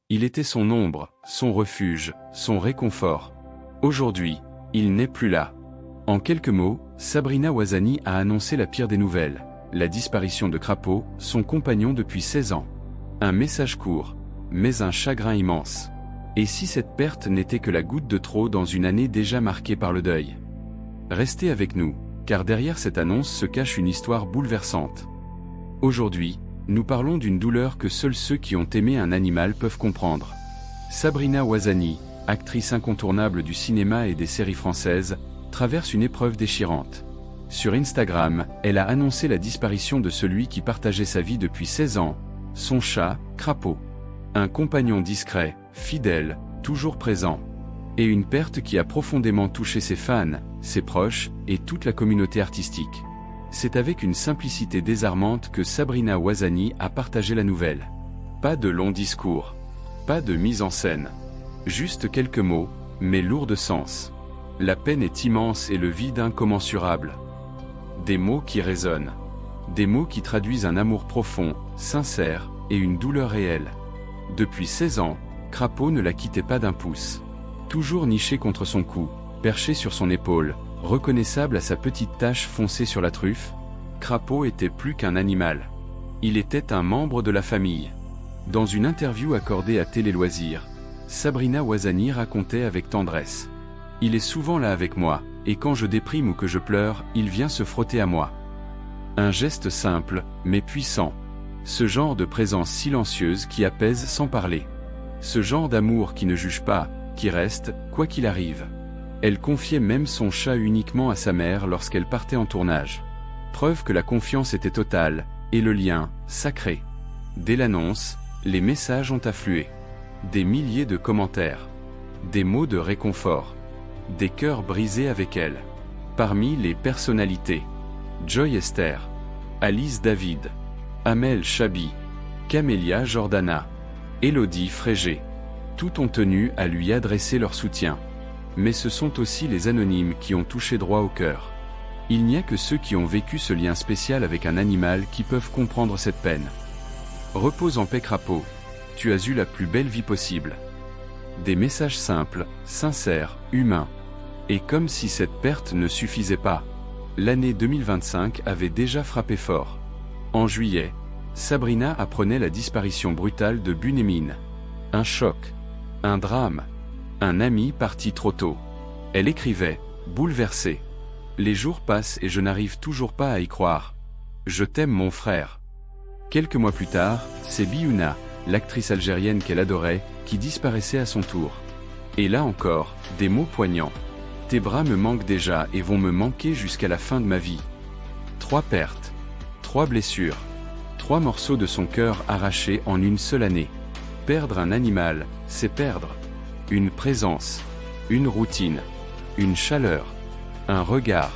Il était son ombre, son refuge, son réconfort. Aujourd'hui, il n'est plus là. En quelques mots, Sabrina Ouazani a annoncé la pire des nouvelles, la disparition de Crapaud, son compagnon depuis 16 ans. Un message court, mais un chagrin immense. Et si cette perte n'était que la goutte de trop dans une année déjà marquée par le deuil? Restez avec nous, car derrière cette annonce se cache une histoire bouleversante. Aujourd'hui, nous parlons d'une douleur que seuls ceux qui ont aimé un animal peuvent comprendre. Sabrina Ouazani, actrice incontournable du cinéma et des séries françaises, traverse une épreuve déchirante. Sur Instagram, elle a annoncé la disparition de celui qui partageait sa vie depuis 16 ans, son chat, Crapaud. Un compagnon discret, fidèle, toujours présent. Et une perte qui a profondément touché ses fans, ses proches et toute la communauté artistique. C'est avec une simplicité désarmante que Sabrina Ouazani a partagé la nouvelle. Pas de long discours. Pas de mise en scène. Juste quelques mots, mais lourds de sens. La peine est immense et le vide incommensurable. Des mots qui résonnent. Des mots qui traduisent un amour profond, sincère, et une douleur réelle. Depuis 16 ans, Crapaud ne la quittait pas d'un pouce. Toujours niché contre son cou, perché sur son épaule, reconnaissable à sa petite tache foncée sur la truffe, Crapaud était plus qu'un animal. Il était un membre de la famille. Dans une interview accordée à Télé Loisirs, Sabrina Ouazani racontait avec tendresse. « Il est souvent là avec moi, et quand je déprime ou que je pleure, il vient se frotter à moi. » Un geste simple, mais puissant. Ce genre de présence silencieuse qui apaise sans parler. Ce genre d'amour qui ne juge pas, qui reste, quoi qu'il arrive. Elle confiait même son chat uniquement à sa mère lorsqu'elle partait en tournage. Preuve que la confiance était totale, et le lien, sacré. Dès l'annonce, les messages ont afflué. Des milliers de commentaires. Des mots de réconfort. Des cœurs brisés avec elle. Parmi les personnalités, Joy Esther, Alice David, Amel Chabi, Camélia Jordana, Élodie Frégé. Tout ont tenu à lui adresser leur soutien. Mais ce sont aussi les anonymes qui ont touché droit au cœur. Il n'y a que ceux qui ont vécu ce lien spécial avec un animal qui peuvent comprendre cette peine. Repose en paix Crapaud, tu as eu la plus belle vie possible. Des messages simples, sincères, humains. Et comme si cette perte ne suffisait pas, l'année 2025 avait déjà frappé fort. En juillet, Sabrina apprenait la disparition brutale de Bunyamin. Un choc. Un drame. Un ami parti trop tôt. Elle écrivait, bouleversée. Les jours passent et je n'arrive toujours pas à y croire. Je t'aime mon frère. Quelques mois plus tard, c'est Biouna, l'actrice algérienne qu'elle adorait, qui disparaissait à son tour. Et là encore, des mots poignants. Tes bras me manquent déjà et vont me manquer jusqu'à la fin de ma vie. 3 pertes. 3 blessures. 3 morceaux de son cœur arrachés en une seule année. Perdre un animal, c'est perdre. Une présence, une routine, une chaleur, un regard,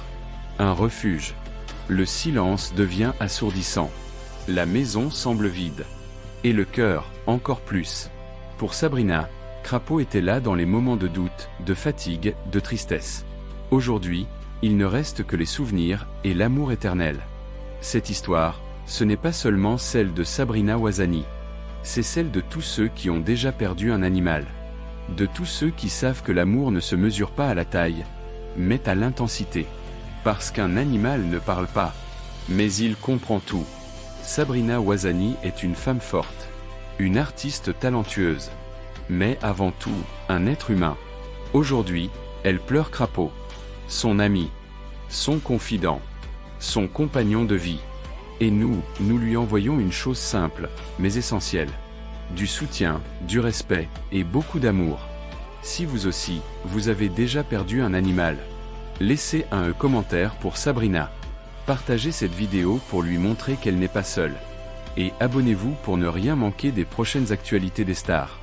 un refuge. Le silence devient assourdissant. La maison semble vide. Et le cœur, encore plus. Pour Sabrina, Crapaud était là dans les moments de doute, de fatigue, de tristesse. Aujourd'hui, il ne reste que les souvenirs et l'amour éternel. Cette histoire, ce n'est pas seulement celle de Sabrina Ouazani. C'est celle de tous ceux qui ont déjà perdu un animal. De tous ceux qui savent que l'amour ne se mesure pas à la taille, mais à l'intensité. Parce qu'un animal ne parle pas, mais il comprend tout. Sabrina Ouazani est une femme forte, une artiste talentueuse, mais avant tout, un être humain. Aujourd'hui, elle pleure Crapaud, son ami, son confident, son compagnon de vie. Et nous lui envoyons une chose simple, mais essentielle. Du soutien, du respect, et beaucoup d'amour. Si vous aussi, vous avez déjà perdu un animal, laissez un commentaire pour Sabrina. Partagez cette vidéo pour lui montrer qu'elle n'est pas seule. Et abonnez-vous pour ne rien manquer des prochaines actualités des stars.